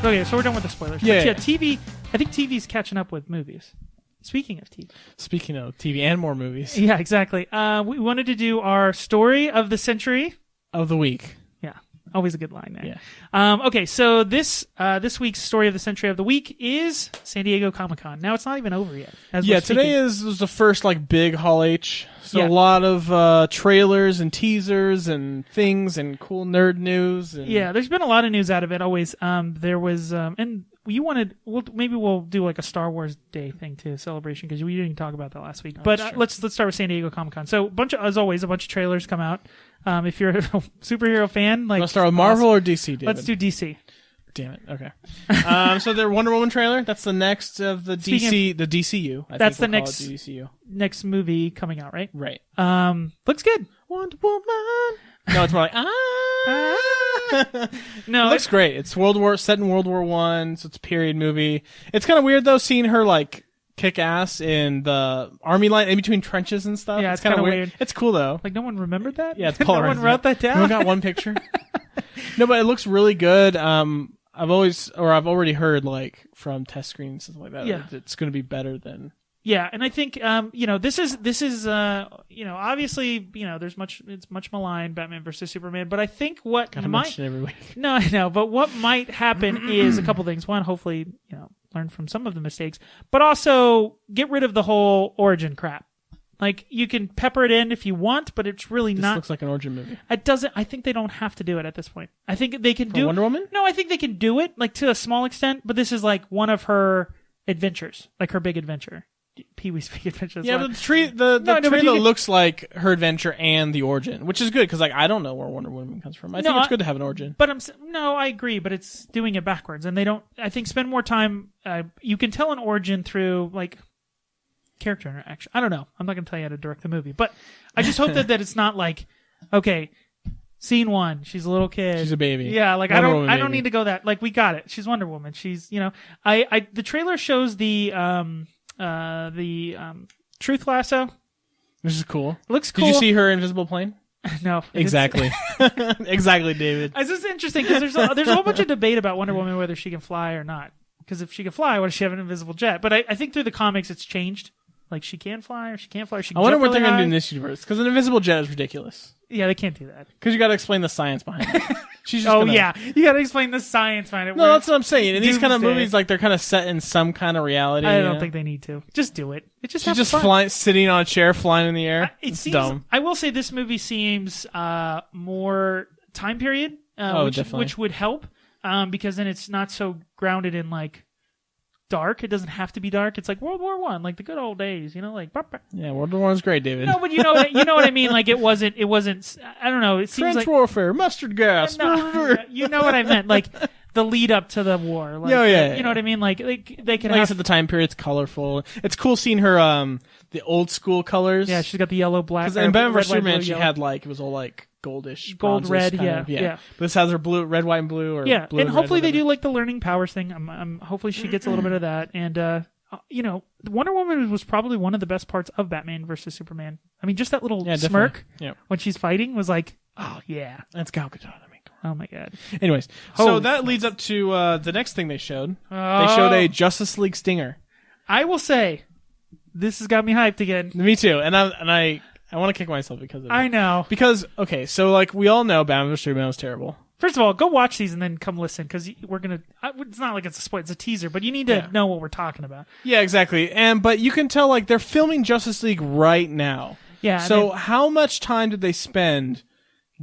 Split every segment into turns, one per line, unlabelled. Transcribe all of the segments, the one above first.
Okay, so we're done with the spoilers.
Yeah,
But
yeah.
TV. I think TV's catching up with movies. Speaking of
TV and more movies
yeah, exactly. We wanted to do our story of the century.
of the week.
Yeah, always a good line there.
Yeah.
Okay, so this week's story of the century of the week is San Diego Comic-Con. Now it's not even over yet.
Today was the first like big Hall H. So
Yeah.
a lot of trailers and teasers and things and cool nerd news. And...
Yeah, there's been a lot of news out of it. Always, there was, and you wanted. Maybe we'll do like a Star Wars Day thing too, celebration, because we didn't talk about that last week. But let's start with San Diego Comic-Con. So, as always, a bunch of trailers come out. If you're a superhero fan, like,
let's start with Marvel or DC. David?
Let's do DC.
Damn it. Okay. So the Wonder Woman trailer. That's the next of the DC, the DCU.
That's the
we'll
next
DCU.
Next movie coming out, right?
Right.
Looks good.
Wonder Woman. No, it's more like
No,
it looks great. It's set in World War I, so it's a period movie. It's kind of weird though, seeing her like kick ass in the army line in between trenches and stuff.
Yeah, it's
kind of
weird.
It's cool though.
Like no one remembered that.
Yeah, it's
no
polarizing.
one wrote that down.
No one got one picture. No, but it looks really good. I've already heard like from test screens and stuff like that.
Yeah.
It's going to be better than.
Yeah, and I think this is obviously it's much maligned, Batman versus Superman, but I think what
Gotta
might
mention every week.
No, I know, but what might happen is a couple things. One, hopefully, learn from some of the mistakes, but also get rid of the whole origin crap. Like, you can pepper it in if you want, but it's really
This
not.
looks like an origin movie.
It doesn't. I think they don't have to do it at this point. I think they can do
Wonder Woman.
No, I think they can do it like to a small extent, but this is like one of her adventures, like her big adventure. Pee-wee's Big Adventure.
Yeah, but the trailer looks like her adventure and the origin, which is good because like I don't know where Wonder Woman comes from. I think it's good to have an origin.
But I agree, but it's doing it backwards, and they don't. I think spend more time. You can tell an origin through like character interaction. I don't know. I'm not going to tell you how to direct the movie, but I just hope that it's not like, okay, scene 1, she's a little kid,
she's a baby.
Yeah, like
Wonder
I
Woman
don't need to go that. Like we got it. She's Wonder Woman. She's the trailer shows the truth lasso.
Which is cool.
Looks cool.
Did you see her invisible plane?
No.
Exactly. Exactly, David.
It's just interesting because there's a whole bunch of debate about Wonder Woman, whether she can fly or not. Because if she can fly, why does she have an invisible jet? But I think through the comics it's changed. Like she can fly or she can't fly. Or she can
I wonder
jump
what they're
really
going to do
high.
in this universe. Because an invisible jet is ridiculous.
Yeah, they can't do that.
Because you got to explain the science behind it. She's just
you got to explain the science behind it.
No, that's what I'm saying. In these kind of
Doomsday.
movies, like they're kind of set in some kind of reality.
I don't think they need to. Just do it. It just
She's just flying, sitting on a chair, flying in the air.
It's
dumb.
I will say this movie seems more time period, which would help because then it's not so grounded in like dark. It doesn't have to be dark. It's like World War I, like the good old days, like.
Yeah, World War I's great, David.
No, but you know what I mean. Like it wasn't. I don't know. It seems
Trench
like
warfare, mustard gas.
No, you know what I meant. Like the lead up to the war. Like,
yeah.
You know what I mean? Like they can.
Like I said, the time period's colorful. It's cool seeing her the old school colors.
Yeah, she's got the yellow, black.
Because in Batman vs
red, white,
Superman,
blue,
she
yellow.
had like it was all like goldish,
gold, red.
Kind
Yeah.
of. But this has her blue, red, white, and blue. Or
yeah,
blue
and hopefully
red,
they do like the learning powers thing. Hopefully she gets a little bit of that. And Wonder Woman was probably one of the best parts of Batman versus Superman. I mean, just that little smirk when she's fighting was like, oh yeah,
that's Gal Gadot. I mean,
oh my god.
Anyways, so that leads up to the next thing they showed. They showed a Justice League stinger.
I will say, this has got me hyped again.
Me too, and I want to kick myself because of it.
I know.
Because, okay, so like we all know Batman vs. Superman was terrible.
First of all, go watch these and then come listen because we're going to... It's not like it's a spoil, it's a teaser, but you need to know what we're talking about.
Yeah, exactly. But you can tell like they're filming Justice League right now.
Yeah.
So how much time did they spend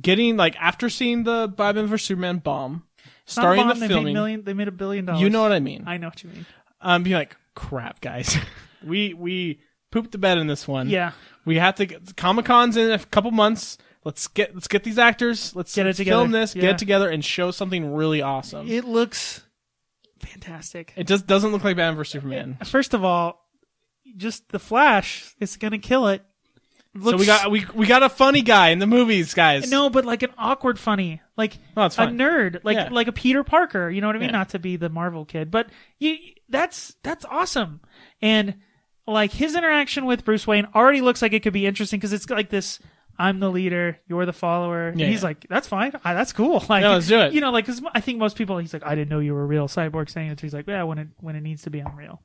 getting, like, after seeing the Batman vs. Superman bomb, starting the filming...
They made $1 billion.
You know what I mean.
I know what you mean.
Being like, crap, guys. we pooped the bed in this one.
Yeah.
We have to... Comic-Con's in a couple months... Let's get these actors. Let's
get it together.
Film this, get it together, and show something really awesome.
It looks fantastic.
It just doesn't look like Batman vs. Superman.
First of all, just the Flash is gonna kill it.
So we got a funny guy in the movies, guys.
No, but like an awkward funny, like a nerd, like a Peter Parker. You know what I mean? Not to be the Marvel kid, but that's awesome. And like his interaction with Bruce Wayne already looks like it could be interesting because it's like this. I'm the leader, you're the follower. And he's like, that's fine. That's cool. Like,
let's do it.
You know, like, because I think most people, he's like, I didn't know you were real. Cyborg saying it. He's like, yeah, when it needs to be, I'm real.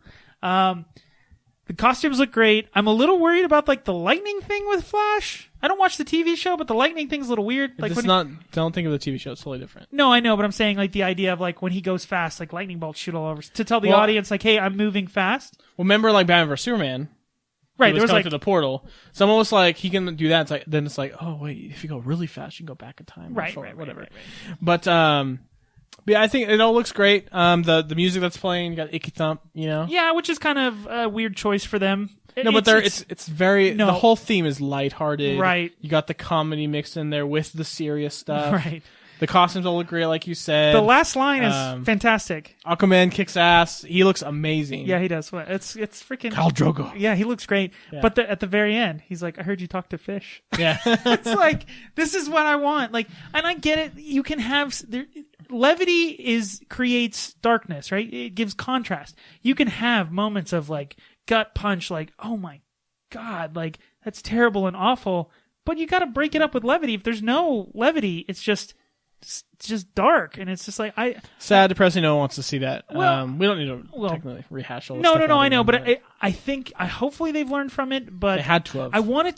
The costumes look great. I'm a little worried about like the lightning thing with Flash. I don't watch the TV show, but the lightning thing's a little weird. Like,
don't think of the TV show. It's totally different.
No, I know, but I'm saying like the idea of like when he goes fast, like lightning bolts shoot all over to tell the audience like, hey, I'm moving fast.
Well, remember like Batman vs Superman.
Right,
there was like to the portal. So I'm almost like he can do that. It's like then it's like, oh wait, if you go really fast, you can go back in time.
Right,
whatever.
Right.
But yeah, I think it all looks great. The music that's playing, you got Icky Thump, you know.
Yeah, which is kind of a weird choice for them.
It's very the whole theme is lighthearted.
Right.
You got the comedy mixed in there with the serious stuff.
Right.
The costumes all look great, like you said.
The last line is fantastic.
Aquaman kicks ass. He looks amazing.
Yeah, he does. It's freaking
Khal Drogo.
Yeah, he looks great. Yeah. But at the very end, he's like, I heard you talk to fish.
Yeah.
It's like, this is what I want. Like, and I get it. You can have levity creates darkness, right? It gives contrast. You can have moments of like gut punch, like, oh my God, like that's terrible and awful. But you got to break it up with levity. If there's no levity, it's just dark, and it's just like
sad, depressing. No one wants to see that.
Well,
we don't need to technically rehash all.
No, I know, but I think hopefully they've learned from it. But
they had to have.
I want it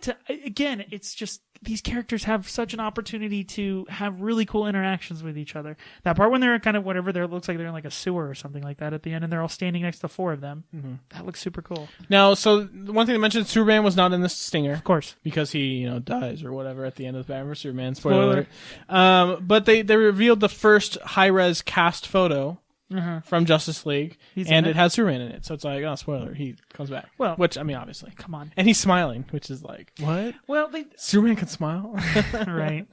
to again. It's just these characters have such an opportunity to have really cool interactions with each other. That part when they're kind of whatever, it looks like they're in like a sewer or something like that at the end, and they're all standing next to four of them. Mm-hmm. That looks super cool.
Now, so the one thing to mention, Superman was not in this stinger,
of course,
because he dies or whatever at the end of Batman vs Superman. Spoiler alert. But they revealed the first high res cast photo. Mm-hmm. From Justice League, and it has Superman in it, so it's like, oh, spoiler, he comes back. Well, which I mean, obviously,
come on,
and he's smiling, which is like, what?
Well,
Superman can smile,
right?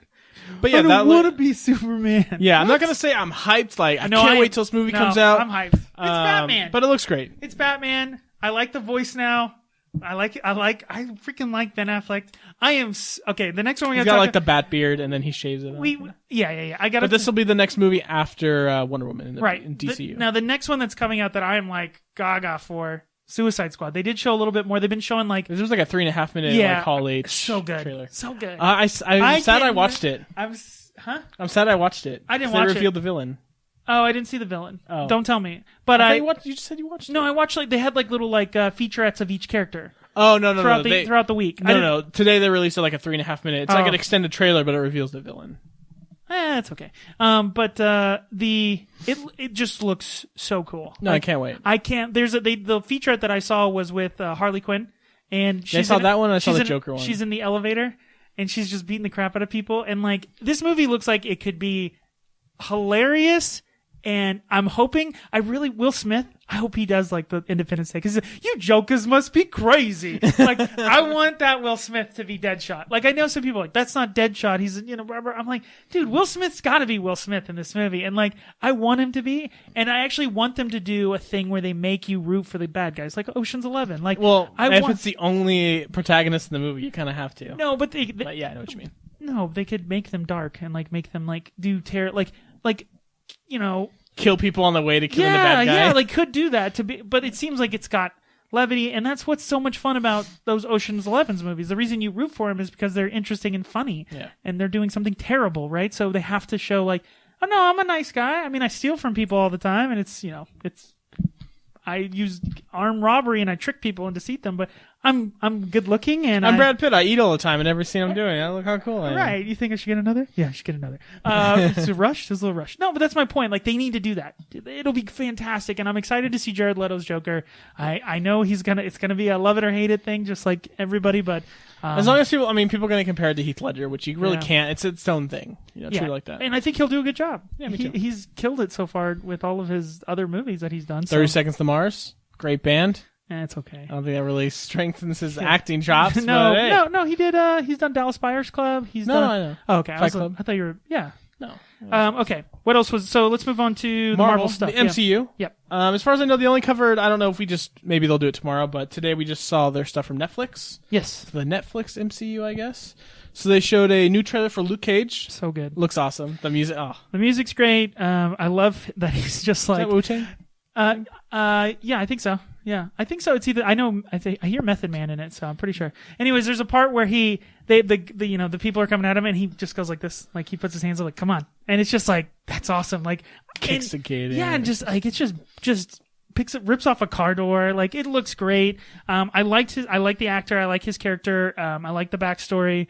But yeah,
I want to be Superman.
Yeah, what? I'm not gonna say I'm hyped. Like, I can't wait till this movie comes out.
I'm hyped. It's Batman,
but it looks great.
It's Batman. I like the voice now. I freaking like Ben Affleck. Okay. The next one
He's got like the bat beard, and then he shaves it.
Yeah.
But this will be the next movie after Wonder Woman in DCU.
Now the next one that's coming out that I am like gaga for, Suicide Squad. They did show a little bit more. They've been showing like
this was like a 3.5 minute like Hall H
so good
trailer.
So good.
I'm sad I watched it.
I'm
sad I watched it.
I didn't watch it.
They revealed the villain.
Oh, I didn't see the villain.
Oh.
Don't tell me. But
you just said you watched it.
No, I watched like they had like little like featurettes of each character.
Oh no!
Throughout the week.
No. Today they released like a 3.5 minute. It's like an extended trailer, but it reveals the villain.
It's okay. But it just looks so cool.
No, I can't wait.
I can't. The featurette that I saw was with Harley Quinn, and
I saw that one. I saw the Joker one.
She's in the elevator, and she's just beating the crap out of people. And like this movie looks like it could be hilarious. And I'm hoping, Will Smith, I hope he does like the Independence Day, because you jokers must be crazy. Like, I want that Will Smith to be Deadshot. Like, I know some people are like, that's not Deadshot. He's, I'm like, dude, Will Smith's gotta be Will Smith in this movie. And like, I want him to be, and I actually want them to do a thing where they make you root for the bad guys, like Ocean's 11. Like,
if it's the only protagonist in the movie, you kind of have to.
No, but
yeah, I know what you mean.
No, they could make them dark and like make them like do terror, like,
kill people on the way to killing the bad guy.
Yeah, they could do that but it seems like it's got levity, and that's what's so much fun about those Ocean's 11's movies. The reason you root for them is because they're interesting and funny, and they're doing something terrible, right? So they have to show like, oh no, I'm a nice guy. I mean, I steal from people all the time, and it's I use armed robbery and I trick people and deceive them, but I'm good looking, and
I'm Brad Pitt. I eat all the time in every scene I'm doing. Look how cool I am.
Right. You think I should get another? Yeah, I should get another. It's a rush. There's a little rush. No, but that's my point. Like, they need to do that. It'll be fantastic, and I'm excited to see Jared Leto's Joker. I know it's gonna be a love it or hate it thing, just like everybody, but
as long as people are going to compare it to Heath Ledger, which you really can't. It's its own thing. Treat it like that.
And I think he'll do a good job.
Yeah, me too.
He's killed it so far with all of his other movies that he's done.
30 Seconds to Mars. Great band.
It's okay.
I don't think that really strengthens his acting chops.
No. He did. He's done Dallas Buyers Club. I know. Oh, okay.
Fight Club.
I thought you were. Yeah.
No.
Okay. What else was? So let's move on to the Marvel stuff.
The MCU.
Yep.
As far as I know, they only covered. I don't know if maybe they'll do it tomorrow, but today we just saw their stuff from Netflix.
Yes.
The Netflix MCU, I guess. So they showed a new trailer for Luke Cage.
So good.
Looks awesome. The music. Oh.
The music's great. I love that he's just like.
Is that Wu-Tang?
Yeah, I think so. Yeah, I think so. It's either I hear Method Man in it, so I'm pretty sure. Anyways, there's a part where the people are coming at him, and he just goes like this, like he puts his hands up, like come on, and it's just like that's awesome, like
kicks the kid.
Yeah, and just like it's just rips off a car door, like it looks great. I like the actor, I like his character, I like the backstory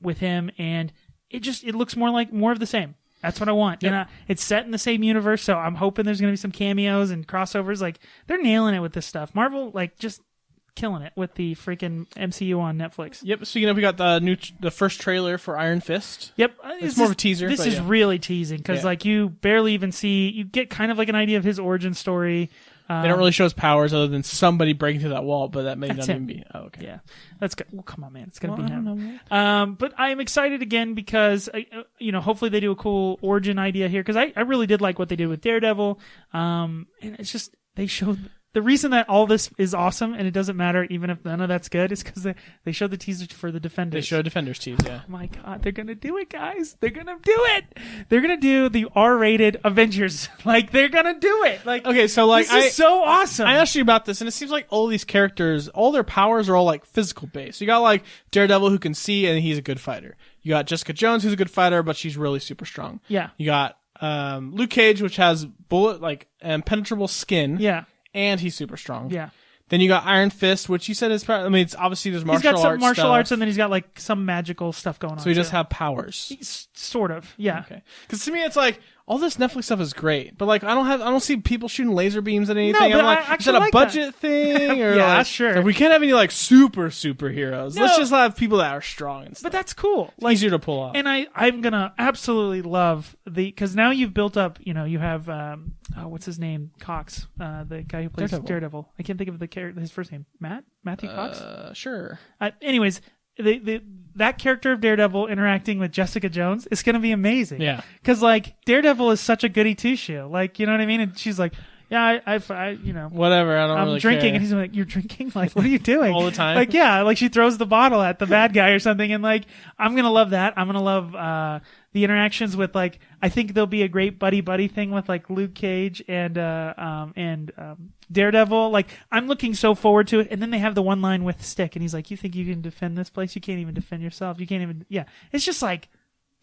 with him, and it looks more of the same. That's what I want.
Yep.
And it's set in the same universe, so I'm hoping there's going to be some cameos and crossovers. Like, they're nailing it with this stuff. Marvel, like, just killing it with the freaking MCU on Netflix.
Yep. So, we got the first trailer for Iron Fist.
Yep.
It's more of a teaser.
This is really teasing, because, like, you barely even you get kind of like an idea of his origin story.
They don't really show his powers other than somebody breaking through that wall, but that may not even be. Oh, okay.
Yeah, that's good. Well, come on, man, it's gonna be him. But I am excited again because hopefully they do a cool origin idea here, because I really did like what they did with Daredevil. And it's just they showed. The reason that all this is awesome and it doesn't matter even if none of that's good is because they showed the teaser for the Defenders.
They showed a Defenders tease, yeah.
Oh my God, they're gonna do it, guys! They're gonna do it. They're gonna do the R-rated Avengers. Like they're gonna do it. Like
okay, so like
this is so awesome.
I asked you about this, and it seems like all these characters, all their powers are all like physical based. You got like Daredevil who can see and he's a good fighter. You got Jessica Jones who's a good fighter, but she's really super strong.
Yeah.
You got Luke Cage, which has impenetrable skin.
Yeah.
And he's super strong.
Yeah.
Then you got Iron Fist, which you said is probably, I mean, it's obviously there's martial arts.
He's got some martial
stuff.
arts, and then he's got like some magical stuff going on.
So he does have powers.
Sort of, yeah.
Okay. Because to me, it's like all this Netflix stuff is great, but like I don't see people shooting laser beams at anything.
No,
I'm like, is that a budget thing? Or
yeah,
like,
sure.
Like, we can't have any like superheroes.
No.
Let's just have people that are strong and stuff.
But that's cool.
It's easier to pull off.
And I'm gonna absolutely love because now you've built up. You have what's his name? Cox, the guy who plays Daredevil. I can't think of his first name. Matthew Cox.
Sure.
Anyways. That character of Daredevil interacting with Jessica Jones is going to be amazing.
Yeah.
Because, like, Daredevil is such a goody two-shoe. Like, you know what I mean? And she's like, yeah, I
whatever, I'm really
drinking.
care.
And he's like, you're drinking? Like, what are you doing?
All the time?
Like, yeah, like she throws the bottle at the bad guy or something. And, like, I'm going to love that. I'm going to love the interactions with, like, I think there'll be a great buddy-buddy thing with, like, Luke Cage and Daredevil. Like, I'm looking so forward to it. And then they have the one line with Stick, and he's like, you think you can defend this place? You can't even defend yourself. You can't even, yeah. It's just like,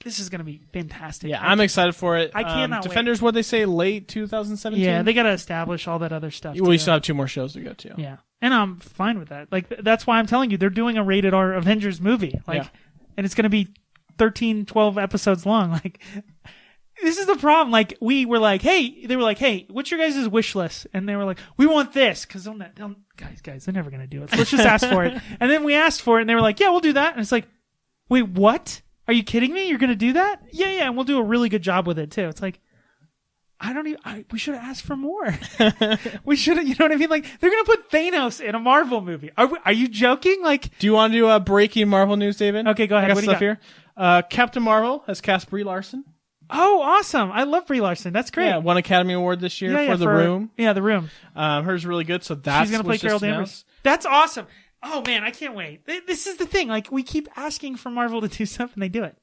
this is going to be fantastic.
Yeah, I'm excited for it.
I cannot wait.
Defenders, what they say, late 2017?
Yeah, they got to establish all that other stuff.
We still have 2 more shows to go to.
Yeah. And I'm fine with that. Like, that's why I'm telling you, they're doing a rated R Avengers movie. Like, and it's going to be 13, 12 episodes long. Like, this is the problem. Like, they were like, hey, what's your guys' wish list? And they were like, we want this. Cause guys, they're never going to do it. So let's just ask for it. And then we asked for it and they were like, yeah, we'll do that. And it's like, wait, what? Are you kidding me? You're going to do that? Yeah. And we'll do a really good job with it too. It's like, we should have asked for more. We should have, you know what I mean? Like, they're going to put Thanos in a Marvel movie. Are you joking? Like,
do you want to do breaking Marvel news, David?
Okay, go ahead.
I got stuff here. Captain Marvel has cast Brie Larson.
Oh, awesome. I love Brie Larson. That's great.
Yeah, won Academy Award this year for The Room.
Yeah, The Room.
Hers really good, so that's
she's going to play Carol Danvers. That's awesome. Oh, man, I can't wait. This is the thing. Like, we keep asking for Marvel to do stuff, and they do it.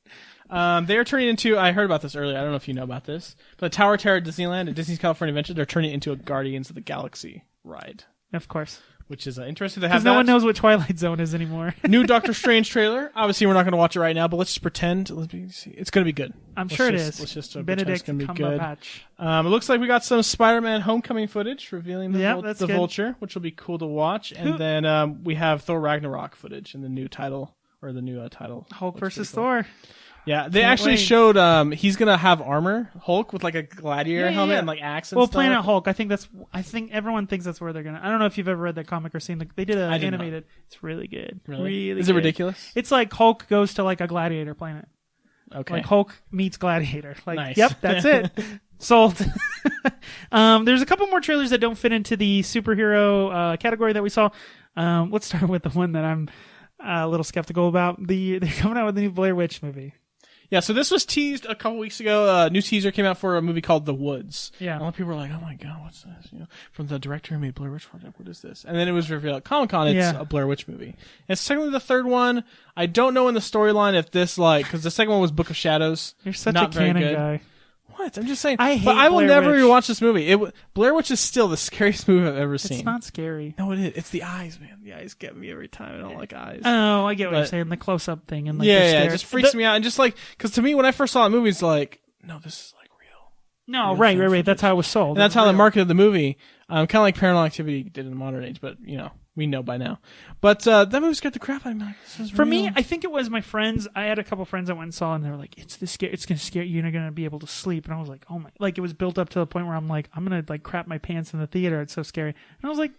They are turning into, I heard about this earlier, I don't know if you know about this, but Tower of Terror at Disneyland at Disney's California Adventure, they're turning it into a Guardians of the Galaxy ride.
Of course.
Which is interesting to have
because no one knows what Twilight Zone is anymore.
New Doctor Strange trailer. Obviously, we're not going to watch it right now, but let's just pretend. It's going to be good.
I'm sure it is.
Let's just
Benedict
it's going to be good.
Cumberbatch.
It looks like we got some Spider-Man Homecoming footage revealing the Vulture, which will be cool to watch. And then we have Thor Ragnarok footage in the new title, or the new title.
Hulk versus Thor.
Yeah, they actually showed he's gonna have armor, Hulk with like a gladiator helmet and like axe and stuff.
Well, Planet Hulk, I think everyone thinks that's where they're gonna. I don't know if you've ever read that comic or seen they did an animated. It's really good. Really
is it ridiculous?
It's like Hulk goes to like a gladiator planet.
Okay.
Like Hulk meets gladiator. Like,
nice.
Yep, that's it. Sold. There's a couple more trailers that don't fit into the superhero category that we saw. Let's start with the one that I'm a little skeptical about. They're coming out with the new Blair Witch movie.
Yeah, so this was teased a couple weeks ago. A new teaser came out for a movie called The Woods.
Yeah.
A lot of people were like, oh my god, what's this? From the director who made Blair Witch Project, what is this? And then it was revealed at Comic-Con, it's a Blair Witch movie. And it's technically the third one. I don't know in the storyline if this, because the second one was Book of Shadows.
You're such
not
a canon
very good.
guy.
What? I'm just saying.
I hate
but I will
Blair
never
Witch.
rewatch this movie. Blair Witch is still the scariest movie I've ever seen.
It's not scary.
No, it is. It's the eyes, man. The eyes get me every time. I don't like eyes.
Oh, I get what you're saying. The close-up thing and like
it just freaks me out. And just like, because to me, when I first saw the movie, it's like, no, this is like real.
No,
real
right. That's how it was sold.
And that's how they marketed the movie. Kind of like Paranormal Activity did in the modern age, but we know by now. But that movie scared the crap out of me. Like, this is
For
real.
me, I think it was my friends. I had a couple friends that went and saw, and they were like, "It's going to scare you. You're not going to be able to sleep." And I was like, "Oh my!" Like it was built up to the point where I'm like, "I'm going to like crap my pants in the theater. It's so scary." And I was like,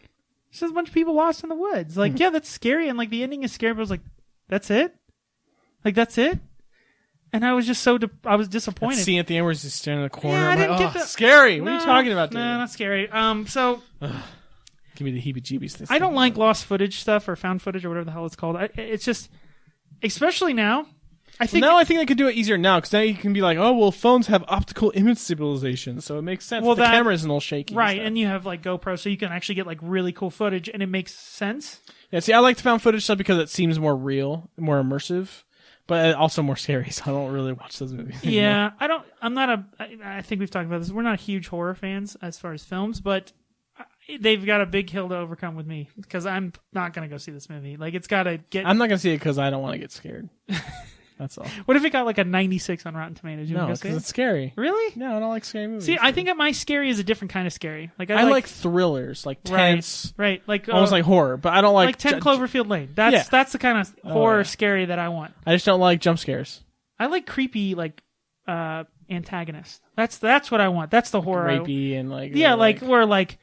"It's just a bunch of people lost in the woods." Like, yeah, that's scary, and like the ending is scary. But I was like, "That's it? Like that's it?" And I was just I was disappointed.
That scene at the end where he's just standing in the corner.
Yeah,
I'm
I didn't
like,
get that.
Scary. What are you talking about, dude?
No, not scary. So.
Give me the heebie-jeebies.
I don't like lost footage stuff or found footage or whatever the hell it's called. It's just, especially now. I think
they could do it easier now because now you can be like, oh well, phones have optical image stabilization, so it makes sense. Well, the camera isn't all shaky,
right? And you have like GoPro, so you can actually get like really cool footage, and it makes sense.
Yeah, see, I like the found footage stuff because it seems more real, more immersive, but also more scary. So I don't really watch those movies anymore.
Yeah, I think we've talked about this. We're not huge horror fans as far as films, but they've got a big hill to overcome with me because I'm not going to go see this movie. Like, it's got to get...
I'm not going to see it because I don't want to get scared. That's all.
What if it got like a 96 on Rotten Tomatoes?
No, because it's scary.
Really?
No, I don't like scary movies.
See, I think that my scary is a different kind of scary. Like
I like thrillers, like tense,
right? Like
almost like horror. But I don't like
10 Cloverfield Lane. That's the kind of horror scary that I want.
I just don't like jump scares.
I like creepy like antagonists. That's what I want. That's the horror.
Rapey and like
we're like.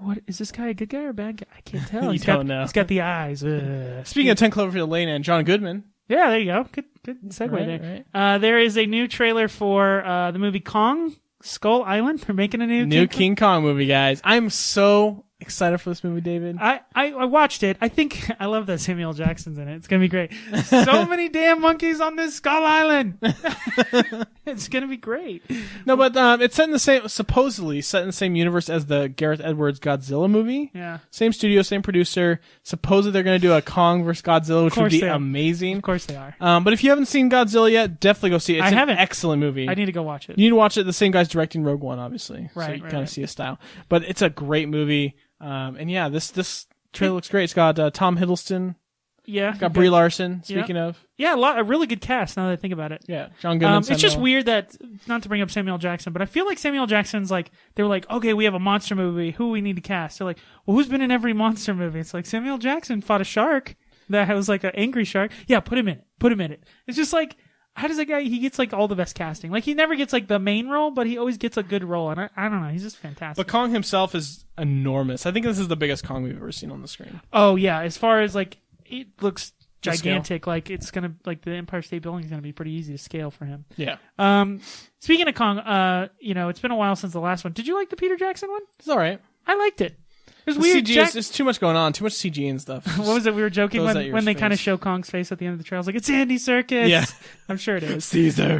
What is this guy, a good guy or a bad guy? I can't tell.
You don't know.
He's got the eyes.
Speaking of 10 Cloverfield Lane and John Goodman.
Yeah, there you go. Good segue there. Right. There is a new trailer for the movie Kong, Skull Island. They're making a new
King Kong movie, guys. I'm so excited for this movie, David.
I watched it. I think I love that Samuel Jackson's in it. It's gonna be great. So many damn monkeys on this Skull Island. It's gonna be great.
No, but it's supposedly set in the same universe as the Gareth Edwards Godzilla movie.
Yeah.
Same studio, same producer. Supposedly they're gonna do a Kong vs. Godzilla, which would be amazing.
Of course they are.
But if you haven't seen Godzilla yet, definitely go see it. It's an excellent movie.
I need to go watch it.
You need to watch it. The same guy's directing Rogue One, obviously.
Right.
So you kind of see his style. But it's a great movie. And yeah, this trailer looks great. It's got Tom Hiddleston.
Yeah.
It's got Brie Larson, speaking of.
Yeah, a really good cast now that I think about it.
Yeah, John Goodman.
It's just weird that, not to bring up Samuel Jackson, but I feel like Samuel Jackson's like, they were like, okay, we have a monster movie. Who we need to cast? They're like, well, who's been in every monster movie? It's like, Samuel Jackson fought a shark that was like an angry shark. Yeah, put him in it. It's just like, how does that guy, he gets like all the best casting. Like he never gets like the main role, but he always gets a good role. And I don't know, he's just fantastic.
But Kong himself is enormous. I think this is the biggest Kong we've ever seen on the screen.
Oh yeah, as far as like, it looks gigantic. Like it's gonna, like the Empire State Building is gonna be pretty easy to scale for him.
Yeah.
Speaking of Kong, it's been a while since the last one. Did you like the Peter Jackson one?
It's all right.
I liked it. It was weird.
CG there's too much going on. Too much CG and stuff.
What was it? We were joking when they kind of show Kong's face at the end of the trail. I was like, it's Andy Serkis.
Yeah.
I'm sure it is.
Caesar.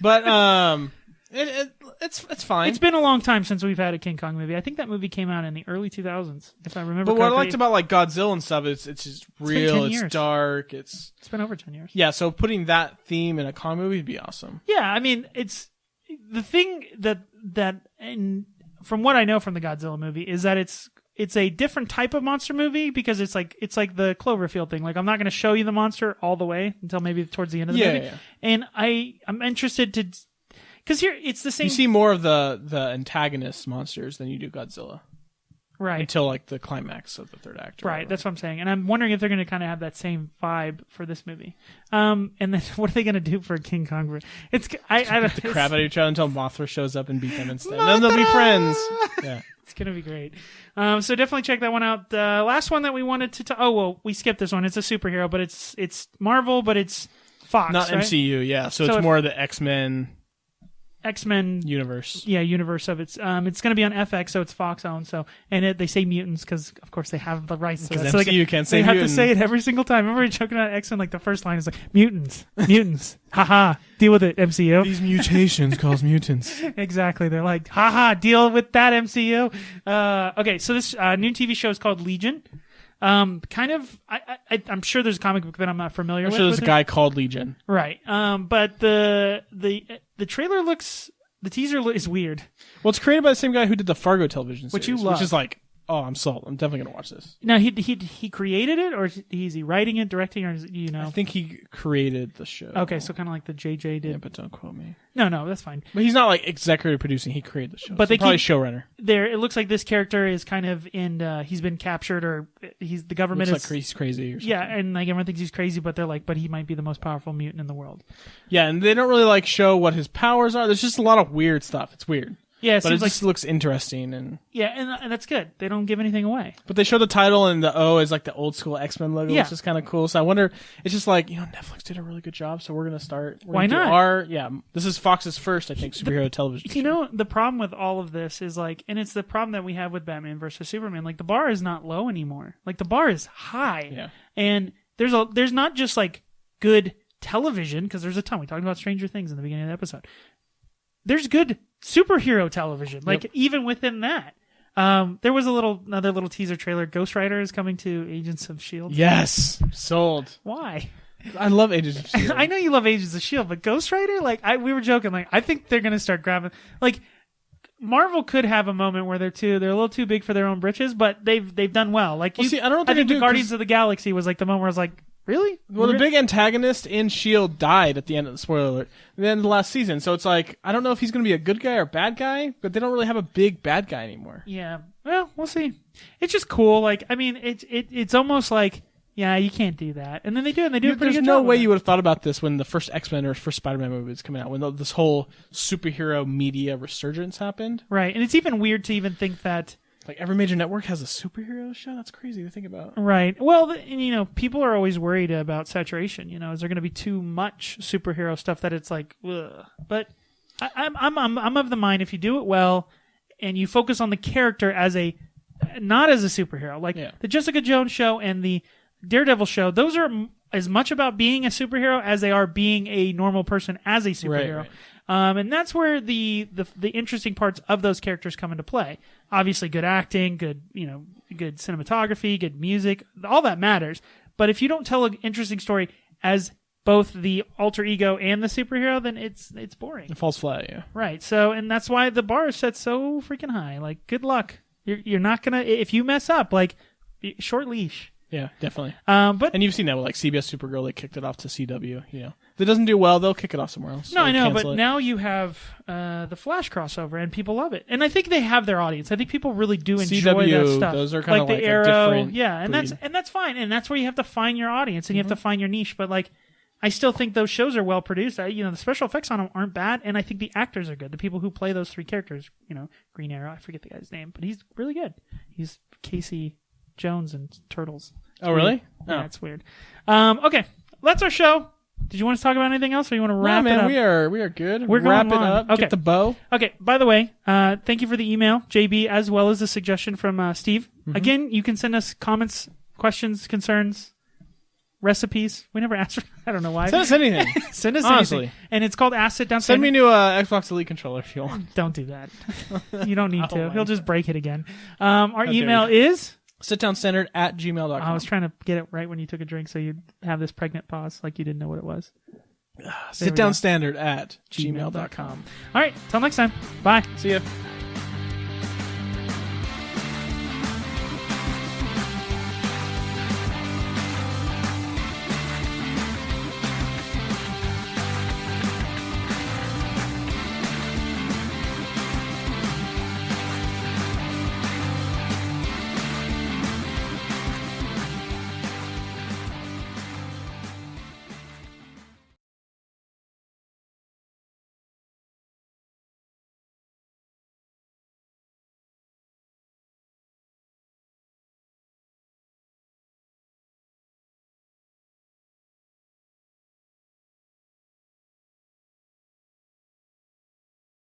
But it's fine.
It's been a long time since we've had a King Kong movie. I think that movie came out in the early 2000s, if I remember correctly.
But what I liked about like Godzilla and stuff, it's just real. It's dark. It's
been over 10 years.
Yeah. So putting that theme in a Kong movie would be awesome.
Yeah. I mean, it's the thing and from what I know from the Godzilla movie is that it's a different type of monster movie because it's like the Cloverfield thing. Like I'm not going to show you the monster all the way until maybe towards the end of the movie. Yeah. And I'm interested to, because here it's the same.
You see more of the antagonist monsters than you do Godzilla.
Right.
Until like the climax of the third act.
Right. That's what I'm saying. And I'm wondering if they're going to kind of have that same vibe for this movie. And then what are they going to do for King Kong? It's
the crap out of each other until Mothra shows up and beat them instead. And then they'll be friends. Yeah.
It's going to be great. So definitely check that one out. The last one that we wanted to we skipped this one. It's a superhero, but it's Marvel, but it's Fox.
Not
right?
MCU, yeah. So it's more of the X-Men
universe. Yeah, universe of it's going to be on FX, so it's Fox owned. So they say mutants because of course they have the rights to that.
So MCU can't say
they
mutant.
have to say it every single time. Remember joking about X-Men, like the first line is like mutants. Haha, deal with it, MCU.
These mutations cause mutants.
Exactly. They're like, haha, deal with that, MCU. Okay, so this new TV show is called Legion. I'm sure there's a comic book that I'm not familiar with.
I'm sure there's a guy called Legion.
Right. But the trailer looks The teaser is weird.
Well, it's created by the same guy who did the Fargo television series,
Which you love.
which is like, oh, I'm sold. I'm definitely gonna watch this.
Now he created it, or is he writing it, directing, or is it,
I think he created the show.
Okay, so kind of like the JJ did.
Yeah, but don't quote me.
No, that's fine.
But he's not like executive producing. He created the show.
But
so
they
probably
keep-
showrunner.
It looks like this character is kind of in. He's been captured, or the government
Looks
is.
like he's crazy or something.
Yeah, and like everyone thinks he's crazy, but they're like, but he might be the most powerful mutant in the world.
Yeah, and they don't really like show what his powers are. There's just a lot of weird stuff. It's weird.
Yeah, it
But it
seems like
just looks interesting, and
and that's good. They don't give anything away.
but they show the title and the O is like the old school X-Men logo,
Yeah.
which is kind of cool. So I wonder, it's just like, Netflix did a really good job, so we're gonna start.
Why
gonna do
not?
this is Fox's first, I think, superhero television.
You
show.
know, the problem with all of this is like, and it's the problem that we have with Batman versus Superman. Like the bar is not low anymore. Like the bar is high.
Yeah.
And there's not just like good television, because there's a ton. We talked about Stranger Things in the beginning of the episode. There's good superhero television. Like even within that. There was another little teaser trailer. Ghost Rider is coming to Agents of S.H.I.E.L.D.
Yes, sold.
Why?
I love Agents of S.H.I.E.L.D.
I know you love Agents of S.H.I.E.L.D., but Ghost Rider, like we were joking, like I think they're gonna start grabbing, like Marvel could have a moment where they're a little too big for their own britches, but they've done well. Like
Well, see, I don't know what
I
they're
think
gonna
the
do,
Guardians
'cause-
of the Galaxy was like the moment where I was like, really?
Well, the big antagonist in S.H.I.E.L.D. died at the end of the spoiler alert. At the end of the last season, so it's like I don't know if he's going to be a good guy or a bad guy, but they don't really have a big bad guy anymore.
Yeah. Well, we'll see. It's just cool. Like I mean, it's almost like yeah, you can't do that, and then they do, and they do a pretty
There's
good
no
job
way
with it.
you would have thought about this when the first X-Men or first Spider-Man movie was coming out, when this whole superhero media resurgence happened.
Right, and it's even weird to even think that.
Like every major network has a superhero show. That's crazy to think about.
Right. Well, and, people are always worried about saturation. Is there going to be too much superhero stuff that it's like, ugh. But I'm of the mind if you do it well and you focus on the character not as a superhero, like the Jessica Jones show and the Daredevil show. Those are as much about being a superhero as they are being a normal person as a superhero.
Right.
And that's where the interesting parts of those characters come into play. Obviously, good acting, good cinematography, good music, all that matters. But if you don't tell an interesting story as both the alter ego and the superhero, then it's boring.
It falls flat, yeah.
Right. So, and that's why the bar is set so freaking high. Like, good luck. You're not gonna, if you mess up, like, short leash.
Yeah, definitely.
But
and you've seen that with like CBS Supergirl, they kicked it off to CW. If it doesn't do well, they'll kick it off somewhere else.
No, I know, but
cancel it.
now you have the Flash crossover, and people love it. And I think they have their audience. I think people really do enjoy
CW,
that stuff.
those are kinda like
the
a
Arrow,
different
yeah, and
breed.
that's fine, and that's where you have to find your audience and you have to find your niche. But like, I still think those shows are well produced. The special effects on them aren't bad, and I think the actors are good. The people who play those three characters, Green Arrow, I forget the guy's name, but he's really good. He's Casey Jones and Turtles.
Oh, really?
Yeah, it's weird. Okay, that's our show. Did you want to talk about anything else, or you want to wrap it up?
We are good.
We're
wrap
going
it
long.
up.
Okay.
Get the bow.
Okay, by the way, thank you for the email, JB, as well as the suggestion from Steve. Again, you can send us comments, questions, concerns, recipes. We never asked for, I don't know why.
Send us anything.
Send us
Honestly.
anything. And it's called Ask Sit Down
Send me a
Standard.
new Xbox Elite controller if you want.
Don't do that. You don't need to.
mind.
He'll just break it again. Our
dare
email is...
Sitdownstandard@gmail.com.
I was trying to get it right when you took a drink so you'd have this pregnant pause like you didn't know what it was.
Sitdownstandard@gmail.com.
All right, till next time. Bye.
See ya.